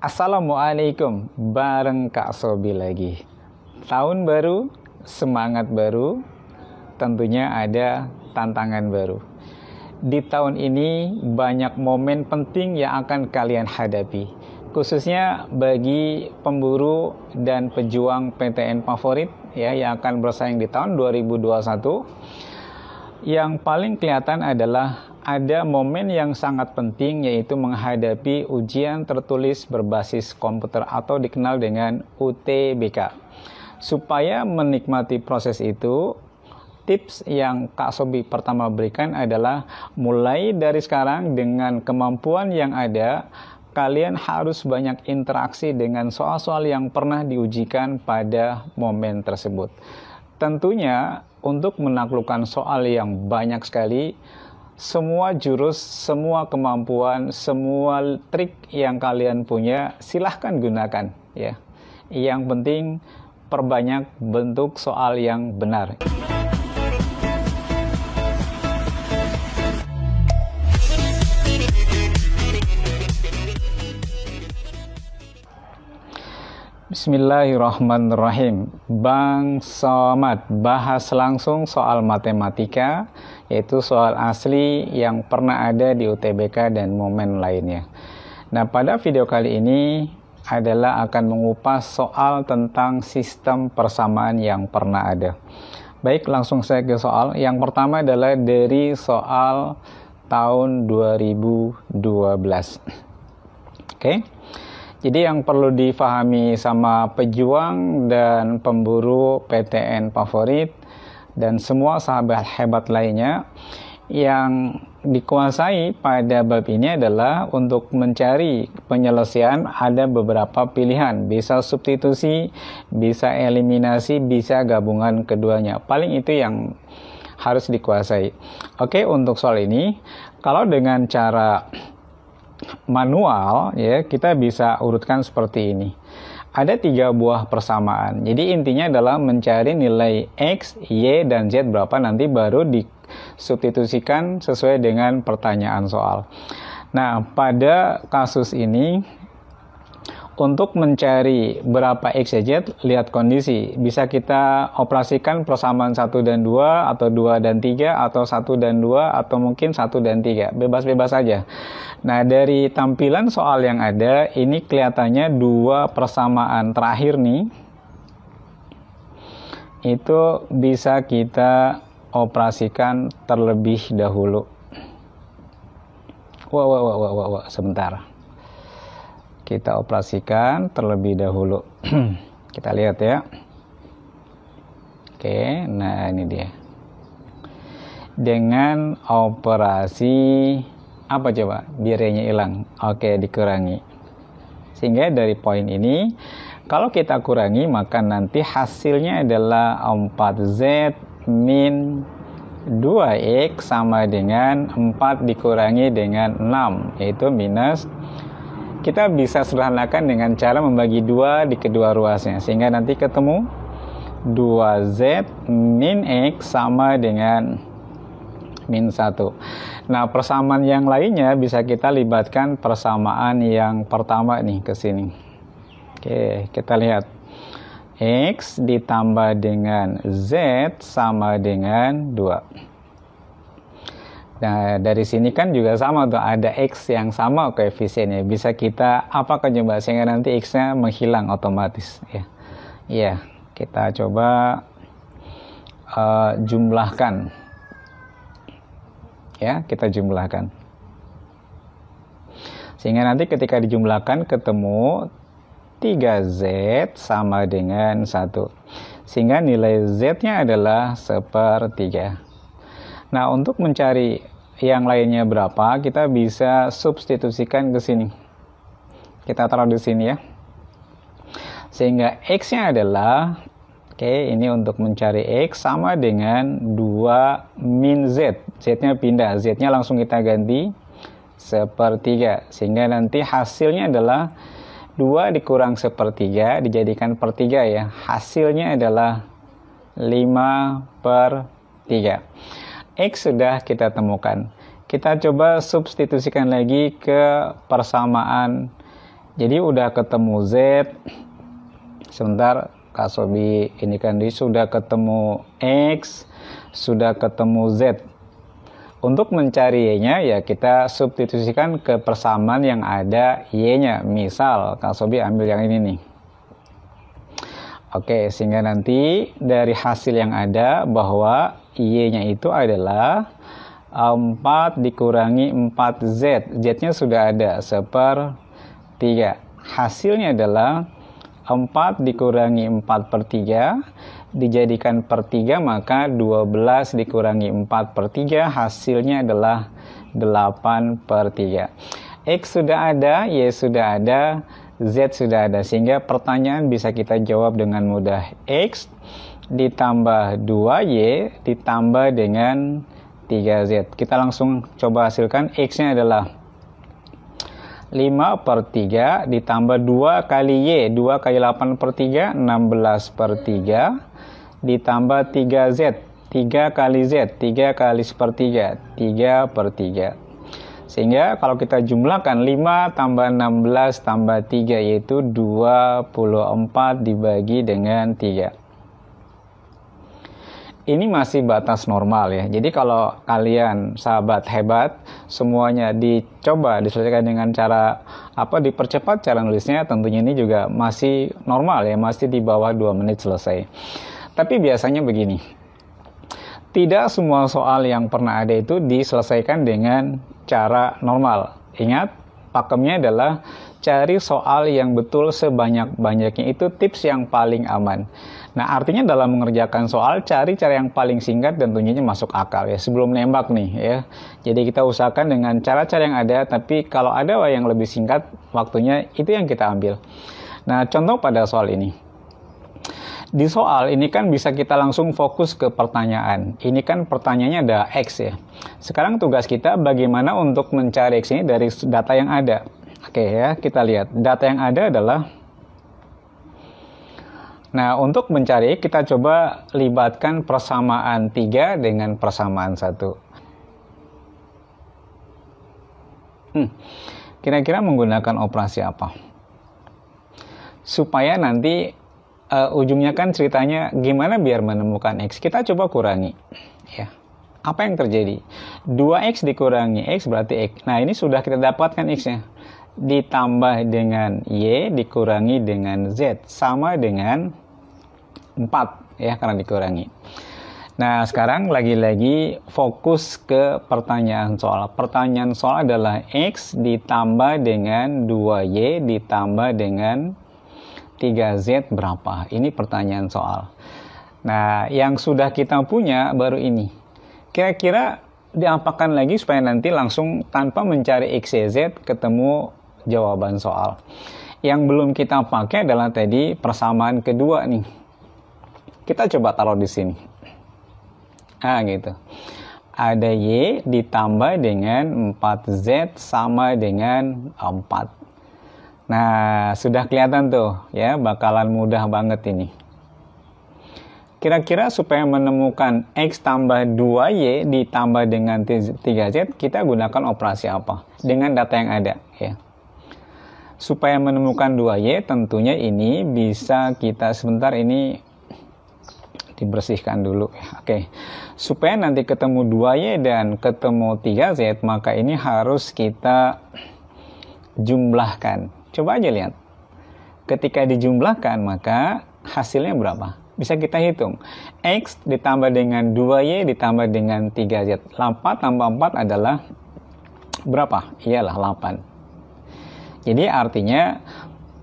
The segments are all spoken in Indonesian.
Assalamualaikum, bareng Kak Sobi lagi. Tahun baru, semangat baru, tentunya ada tantangan baru. Di tahun ini banyak momen penting yang akan kalian hadapi, khususnya bagi pemburu dan pejuang PTN favorit ya yang akan bersaing di tahun 2021. Yang paling kelihatan adalah ada momen yang sangat penting, yaitu menghadapi ujian tertulis berbasis komputer atau dikenal dengan UTBK. Supaya menikmati proses itu, tips yang Kak Sobi pertama berikan adalah mulai dari sekarang dengan kemampuan yang ada, kalian harus banyak interaksi dengan soal-soal yang pernah diujikan pada momen tersebut. Tentunya untuk menaklukkan soal yang banyak sekali, semua jurus, semua kemampuan, semua trik yang kalian punya silahkan gunakan ya. Yang penting perbanyak bentuk soal yang benar. Bismillahirrahmanirrahim. Bang Somad bahas langsung soal matematika, yaitu soal asli yang pernah ada di UTBK dan momen lainnya. Nah, pada video kali ini adalah akan mengupas soal tentang sistem persamaan yang pernah ada. Baik, langsung saya ke soal. Yang pertama adalah dari soal tahun 2012. Oke. Jadi yang perlu difahami sama pejuang dan pemburu PTN favorit dan semua sahabat hebat lainnya, yang dikuasai pada bab ini adalah untuk mencari penyelesaian ada beberapa pilihan. Bisa substitusi, bisa eliminasi, bisa gabungan keduanya. Paling itu yang harus dikuasai. Oke, untuk soal ini, kalau dengan cara manual ya, kita bisa urutkan seperti ini. Ada 3 buah persamaan. Jadi intinya adalah mencari nilai X, Y, dan Z berapa, nanti baru disubstitusikan sesuai dengan pertanyaan soal. Nah, pada kasus ini untuk mencari berapa X, Y, Z, lihat kondisi. Bisa kita operasikan persamaan 1 dan 2, atau 2 dan 3, atau 1 dan 2, atau mungkin 1 dan 3. Bebas-bebas saja. Nah, dari tampilan soal yang ada, ini kelihatannya 2 persamaan terakhir nih. Itu bisa kita operasikan terlebih dahulu. Wah, sebentar. Kita operasikan terlebih dahulu. Kita lihat ya. Oke, nah ini dia. Dengan operasi apa coba? Biarnya hilang. Oke, dikurangi. Sehingga dari poin ini, kalau kita kurangi, maka nanti hasilnya adalah 4Z min 2X sama dengan 4 dikurangi dengan 6, yaitu minus. Kita bisa sederhanakan dengan cara membagi 2 di kedua ruasnya, sehingga nanti ketemu 2Z min X sama dengan min 1. Nah, persamaan yang lainnya bisa kita libatkan persamaan yang pertama nih ke sini. Oke, kita lihat. X ditambah dengan Z sama dengan 2. Nah, dari sini kan juga sama tuh, ada X yang sama koefisiennya. Bisa kita apa coba sehingga nanti X-nya menghilang otomatis ya. Iya, kita coba jumlahkan. Ya, kita jumlahkan. Sehingga nanti ketika dijumlahkan ketemu 3Z sama dengan 1. Sehingga nilai Z-nya adalah 1/3. Nah, untuk mencari yang lainnya berapa, kita bisa substitusikan ke sini. Kita taruh di sini ya. Sehingga X-nya adalah, ini untuk mencari X sama dengan 2 min Z. Z-nya pindah, Z-nya langsung kita ganti 1/3. Sehingga nanti hasilnya adalah 2 dikurang 1/3 dijadikan per 3 ya. Hasilnya adalah 5/3. X sudah kita temukan. Kita coba substitusikan lagi ke persamaan Jadi udah ketemu Z. Sebentar, Kak Sobi ini kan sudah ketemu X, sudah ketemu Z. Untuk mencari Y-nya ya kita substitusikan ke persamaan yang ada Y-nya. Misal Kak Sobi ambil yang ini nih. Oke, sehingga nanti dari hasil yang ada bahwa Y-nya itu adalah 4 dikurangi 4Z. Z-nya sudah ada, 1/3. Hasilnya adalah 4 dikurangi 4/3 dijadikan per 3, maka 12 dikurangi 4/3 hasilnya adalah 8/3. X sudah ada, Y sudah ada, Z sudah ada, sehingga pertanyaan bisa kita jawab dengan mudah. X ditambah 2Y ditambah dengan 3Z. Kita langsung coba hasilkan. X-nya adalah 5/3 ditambah 2 kali Y, 2 kali 8/3, 16/3 ditambah 3Z, 3 kali Z, 3 kali 1/3, 3/3. Sehingga kalau kita jumlahkan 5 tambah 16 tambah 3 yaitu 24 dibagi dengan 3. Ini masih batas normal ya. Jadi kalau kalian sahabat hebat, semuanya dicoba diselesaikan dengan cara dipercepat cara nulisnya, tentunya ini juga masih normal ya, masih di bawah 2 menit selesai. Tapi biasanya begini. Tidak semua soal yang pernah ada itu diselesaikan dengan cara normal. Ingat, pakemnya adalah cari soal yang betul sebanyak-banyaknya. Itu tips yang paling aman. Nah, artinya dalam mengerjakan soal, cari cara yang paling singkat dan tentunya masuk akal ya, sebelum nembak nih ya. Jadi kita usahakan dengan cara-cara yang ada, tapi kalau ada yang lebih singkat waktunya, itu yang kita ambil. Nah, contoh pada soal ini. Di soal ini kan bisa kita langsung fokus ke pertanyaan. Ini kan pertanyaannya ada X ya. Sekarang tugas kita bagaimana untuk mencari X ini dari data yang ada. Oke ya, kita lihat. Data yang ada adalah, nah, untuk mencari, kita coba libatkan persamaan 3 dengan persamaan 1. Kira-kira menggunakan operasi apa? Supaya nanti ujungnya kan ceritanya gimana biar menemukan X. Kita coba kurangi. Ya. Apa yang terjadi? 2X dikurangi X berarti X. Nah, ini sudah kita dapatkan X-nya. Ditambah dengan Y dikurangi dengan Z. Sama dengan 4 ya, karena dikurangi. Nah, sekarang lagi-lagi fokus ke pertanyaan soal. Pertanyaan soal adalah X ditambah dengan 2Y ditambah dengan 3Z berapa? Ini pertanyaan soal. Nah, yang sudah kita punya baru ini. Kira-kira diapakan lagi supaya nanti langsung tanpa mencari X, Y, Z ketemu jawaban soal. Yang belum kita pakai adalah tadi persamaan kedua nih. Kita coba taruh di sini. Nah, gitu. Ada Y ditambah dengan 4Z sama dengan 4. Nah, sudah kelihatan tuh ya, bakalan mudah banget ini. Kira-kira supaya menemukan X tambah 2Y ditambah dengan 3Z, kita gunakan operasi apa? Dengan data yang ada ya. Supaya menemukan 2Y, tentunya ini bisa kita sebentar ini dibersihkan dulu ya. Oke. Supaya nanti ketemu 2Y dan ketemu 3Z, maka ini harus kita jumlahkan. Coba aja lihat. Ketika dijumlahkan, maka hasilnya berapa? Bisa kita hitung. X ditambah dengan 2Y ditambah dengan 3Z. 8 tambah 4 adalah berapa? Iyalah 8. Jadi artinya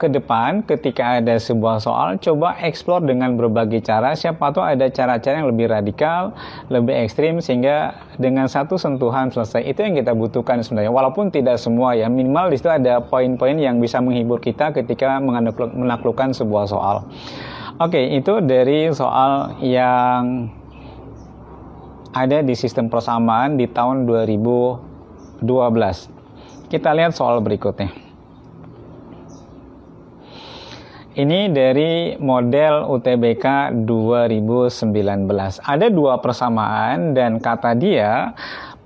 ke depan ketika ada sebuah soal, coba explore dengan berbagai cara. Siapa tahu ada cara-cara yang lebih radikal, lebih ekstrim, sehingga dengan satu sentuhan selesai. Itu yang kita butuhkan sebenarnya. Walaupun tidak semua ya, minimal di situ ada poin-poin yang bisa menghibur kita ketika menaklukkan sebuah soal. Oke, itu dari soal yang ada di sistem persamaan di tahun 2012. Kita lihat soal berikutnya. Ini dari model UTBK 2019. Ada 2 persamaan dan kata dia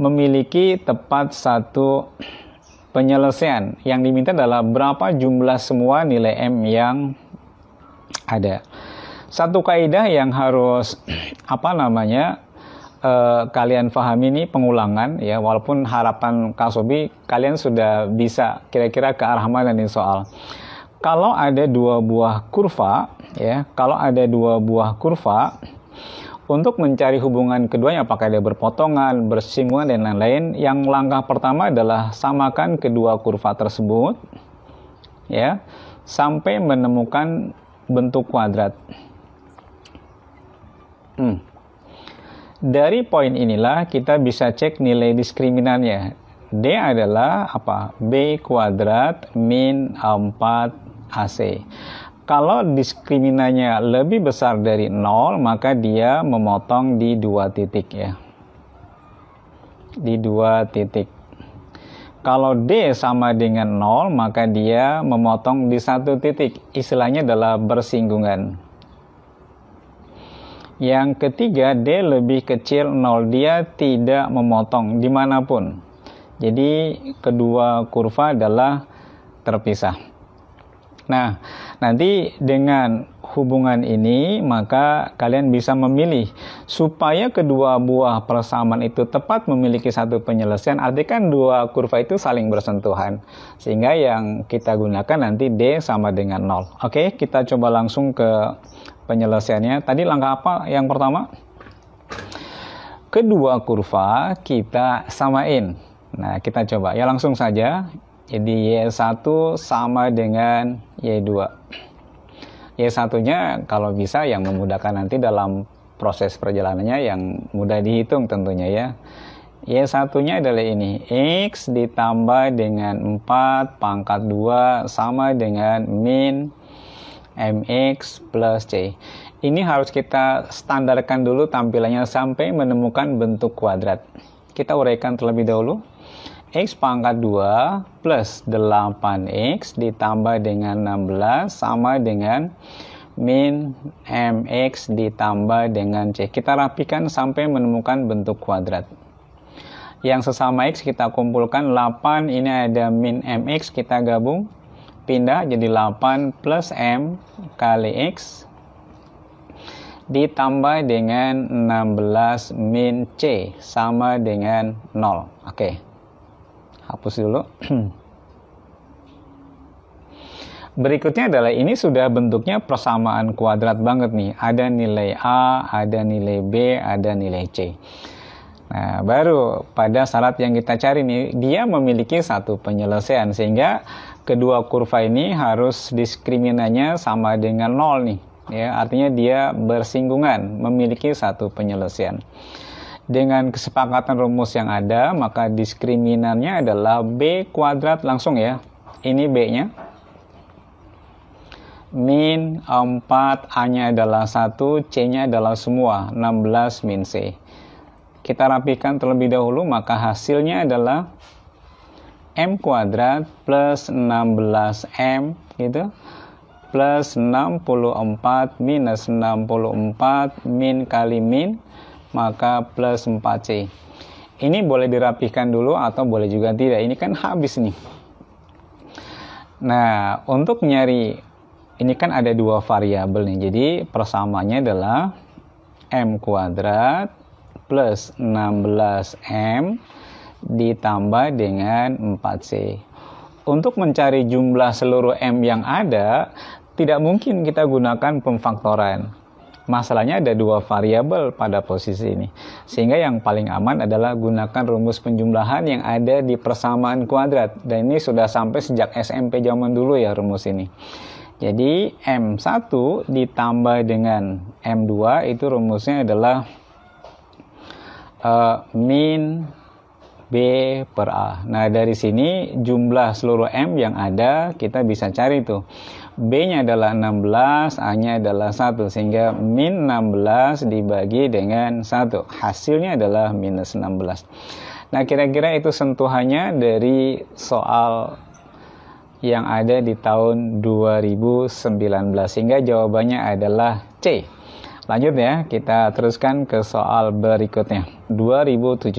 memiliki tepat 1 penyelesaian. Yang diminta adalah berapa jumlah semua nilai M yang ada. Satu kaidah yang harus kalian pahami ini pengulangan ya, walaupun harapan Kak Sobi kalian sudah bisa kira-kira ke arah mana nih soal. Kalau ada dua buah kurva ya, untuk mencari hubungan keduanya apakah dia berpotongan, bersinggungan dan lain-lain, yang langkah pertama adalah samakan kedua kurva tersebut ya sampai menemukan bentuk kuadrat. Dari poin inilah kita bisa cek nilai diskriminannya. D adalah apa? B kuadrat min 4AC. Kalau diskriminannya lebih besar dari 0, maka dia memotong di 2 titik ya. Di 2 titik. Kalau D sama dengan 0, maka dia memotong di 1 titik. Istilahnya adalah bersinggungan. Yang ketiga, D lebih kecil 0, dia tidak memotong dimanapun. Jadi kedua kurva adalah terpisah. Nah, nanti dengan hubungan ini maka kalian bisa memilih supaya kedua buah persamaan itu tepat memiliki satu penyelesaian. Artinya kan dua kurva itu saling bersentuhan. Sehingga yang kita gunakan nanti D sama dengan 0. Oke, kita coba langsung ke penyelesaiannya. Tadi langkah apa yang pertama? Kedua kurva kita samain. Nah, kita coba. Ya langsung saja. Jadi Y1 sama dengan Y2. Y1-nya kalau bisa yang memudahkan nanti dalam proses perjalanannya yang mudah dihitung tentunya ya. Y1-nya adalah ini. X ditambah dengan 4 pangkat 2 sama dengan min MX plus C. Ini harus kita standarkan dulu tampilannya sampai menemukan bentuk kuadrat. Kita uraikan terlebih dahulu. X pangkat 2 plus 8X ditambah dengan 16 sama dengan min MX ditambah dengan C. Kita rapikan sampai menemukan bentuk kuadrat. Yang sesama X kita kumpulkan 8, ini ada min MX, kita gabung. Pindah jadi 8 plus M kali X ditambah dengan 16 min C sama dengan 0. Oke. Hapus dulu. Berikutnya adalah ini sudah bentuknya persamaan kuadrat banget nih. Ada nilai A, ada nilai B, ada nilai C. Nah, baru pada syarat yang kita cari nih, dia memiliki satu penyelesaian sehingga kedua kurva ini harus diskriminannya sama dengan 0 nih. Ya, artinya dia bersinggungan, memiliki satu penyelesaian. Dengan kesepakatan rumus yang ada, maka diskriminannya adalah B kuadrat langsung ya. Ini B-nya. Min 4, A-nya adalah 1, C-nya adalah semua, 16 min C. Kita rapikan terlebih dahulu, maka hasilnya adalah M kuadrat plus 16M gitu, plus 64 minus 64 min kali min, maka plus 4C. Ini boleh dirapikan dulu atau boleh juga tidak. Ini kan habis nih. Nah, untuk nyari, ini kan ada dua variabel nih. Jadi persamaannya adalah M kuadrat plus 16M ditambah dengan 4C. Untuk mencari jumlah seluruh M yang ada, tidak mungkin kita gunakan pemfaktoran. Masalahnya ada dua variabel pada posisi ini. Sehingga yang paling aman adalah gunakan rumus penjumlahan yang ada di persamaan kuadrat. Dan ini sudah sampai sejak SMP zaman dulu ya rumus ini. Jadi M1 ditambah dengan M2 itu rumusnya adalah min B per A. Nah, dari sini jumlah seluruh M yang ada kita bisa cari tuh. B-nya adalah 16, A-nya adalah 1. Sehingga min 16 dibagi dengan 1. Hasilnya adalah minus 16. Nah, kira-kira itu sentuhannya dari soal yang ada di tahun 2019. Sehingga jawabannya adalah C. Lanjut ya, kita teruskan ke soal berikutnya. 2017.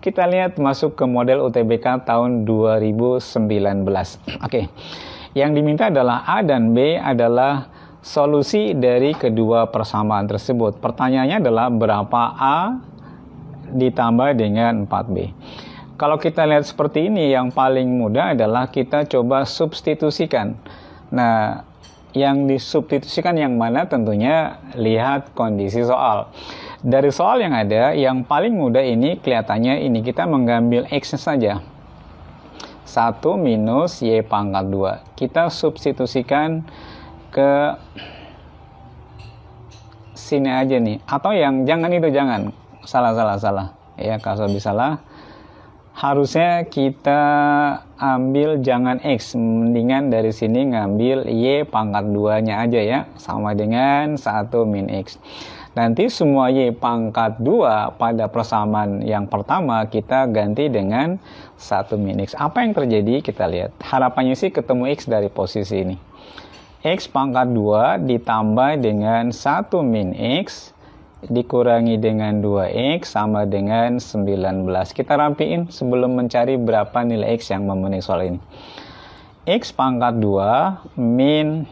Kita lihat masuk ke model UTBK tahun 2019. Oke. Yang diminta adalah A dan B adalah solusi dari kedua persamaan tersebut. Pertanyaannya adalah berapa A ditambah dengan 4B. Kalau kita lihat seperti ini, yang paling mudah adalah kita coba substitusikan. Nah, yang disubstitusikan yang mana tentunya lihat kondisi soal. Dari soal yang ada, yang paling mudah ini kelihatannya ini kita mengambil X saja. 1 minus Y pangkat 2. Kita substitusikan ke sini aja nih. Atau yang jangan itu, jangan. Salah. Ya, kalau bisa salah. Harusnya kita ambil jangan X. Mendingan dari sini ngambil Y pangkat 2-nya aja ya. Sama dengan 1 min X. Nanti semua Y pangkat 2 pada persamaan yang pertama kita ganti dengan 1 min X. Apa yang terjadi? Kita lihat. Harapannya sih ketemu X dari posisi ini. X pangkat 2 ditambah dengan 1 min X dikurangi dengan 2X sama dengan 19. Kita rapiin sebelum mencari berapa nilai X yang memenuhi soal ini. X pangkat 2 min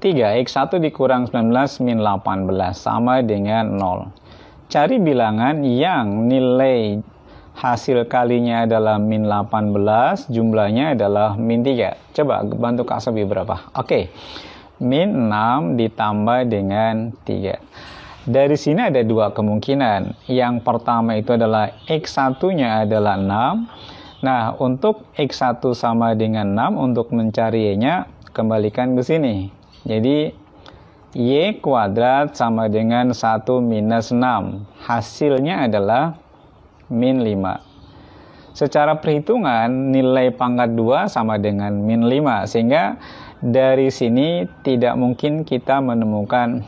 3, X1 dikurang 19 min 18 sama dengan 0. Cari bilangan yang nilai hasil kalinya adalah min 18, jumlahnya adalah min 3. Coba bantu Kak Sobi berapa? Oke. Min 6 ditambah dengan 3. Dari sini ada dua kemungkinan. Yang pertama itu adalah X1-nya adalah 6. Nah, untuk X1 sama dengan 6, untuk mencari Y-nya, kembalikan ke sini. Jadi, Y kuadrat sama dengan 1 minus 6. Hasilnya adalah min 5. Secara perhitungan, nilai pangkat 2 sama dengan min 5. Sehingga, dari sini tidak mungkin kita menemukan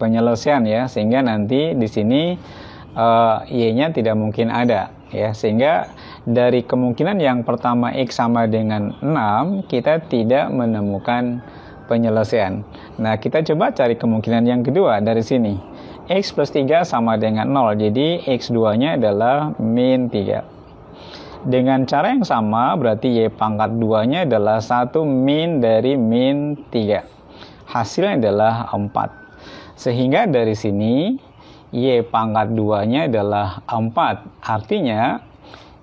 penyelesaian ya. Sehingga nanti di sini Y-nya tidak mungkin ada. Ya, sehingga dari kemungkinan yang pertama X sama dengan 6, kita tidak menemukan penyelesaian. Nah, kita coba cari kemungkinan yang kedua dari sini. X plus 3 sama dengan 0. Jadi, X2-nya adalah min 3. Dengan cara yang sama, berarti Y pangkat 2-nya adalah 1 min dari min 3. Hasilnya adalah 4. Sehingga dari sini, Y pangkat 2-nya adalah 4. Artinya,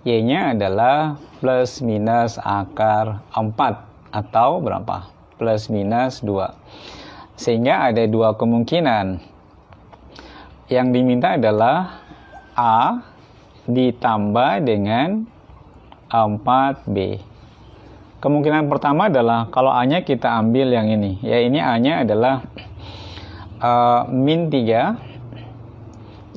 Y-nya adalah plus minus akar 4. Atau berapa? Plus minus 2. Sehingga ada dua kemungkinan. Yang diminta adalah A ditambah dengan 4B. Kemungkinan pertama adalah kalau A-nya kita ambil yang ini. Ya, ini A-nya adalah min 3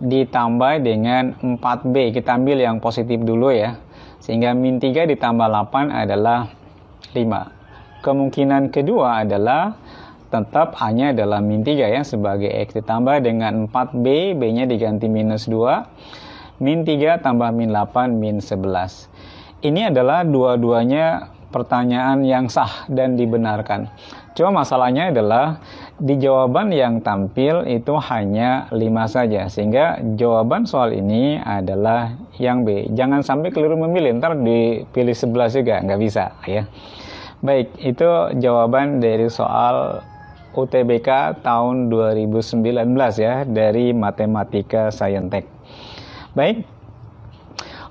ditambah dengan 4B. Kita ambil yang positif dulu ya. Sehingga min 3 ditambah 8 adalah 5. Kemungkinan kedua adalah tetap A-nya adalah min 3 ya, sebagai X ditambah dengan 4B, B-nya diganti minus 2, min 3 tambah min 8, min 11. Ini adalah dua-duanya pertanyaan yang sah dan dibenarkan. Cuma masalahnya adalah di jawaban yang tampil itu hanya 5 saja, sehingga jawaban soal ini adalah yang B. Jangan sampai keliru memilih, ntar dipilih 11 juga, nggak bisa ya. Baik, itu jawaban dari soal UTBK tahun 2019 ya, dari Matematika Saintek. Baik,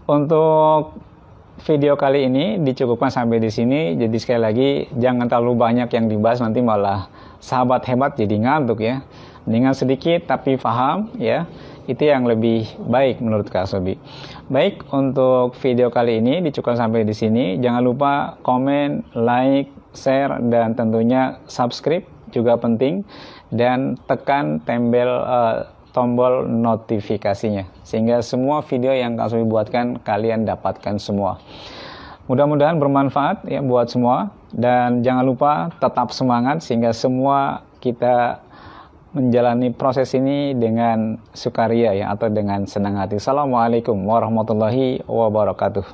untuk video kali ini dicukupkan sampai di sini. Jadi sekali lagi, jangan terlalu banyak yang dibahas, nanti malah sahabat hebat jadi ngantuk ya. Dengan sedikit tapi paham ya. Itu yang lebih baik menurut Kak Sobi. Baik, untuk video kali ini dicukupkan sampai di sini. Jangan lupa komen, like, share, dan tentunya subscribe juga penting. Dan tekan tombol notifikasinya. Sehingga semua video yang Kak Sobi buatkan, kalian dapatkan semua. Mudah-mudahan bermanfaat ya buat semua. Dan jangan lupa tetap semangat sehingga semua kita menjalani proses ini dengan sukaria ya, atau dengan senang hati. Assalamualaikum warahmatullahi wabarakatuh.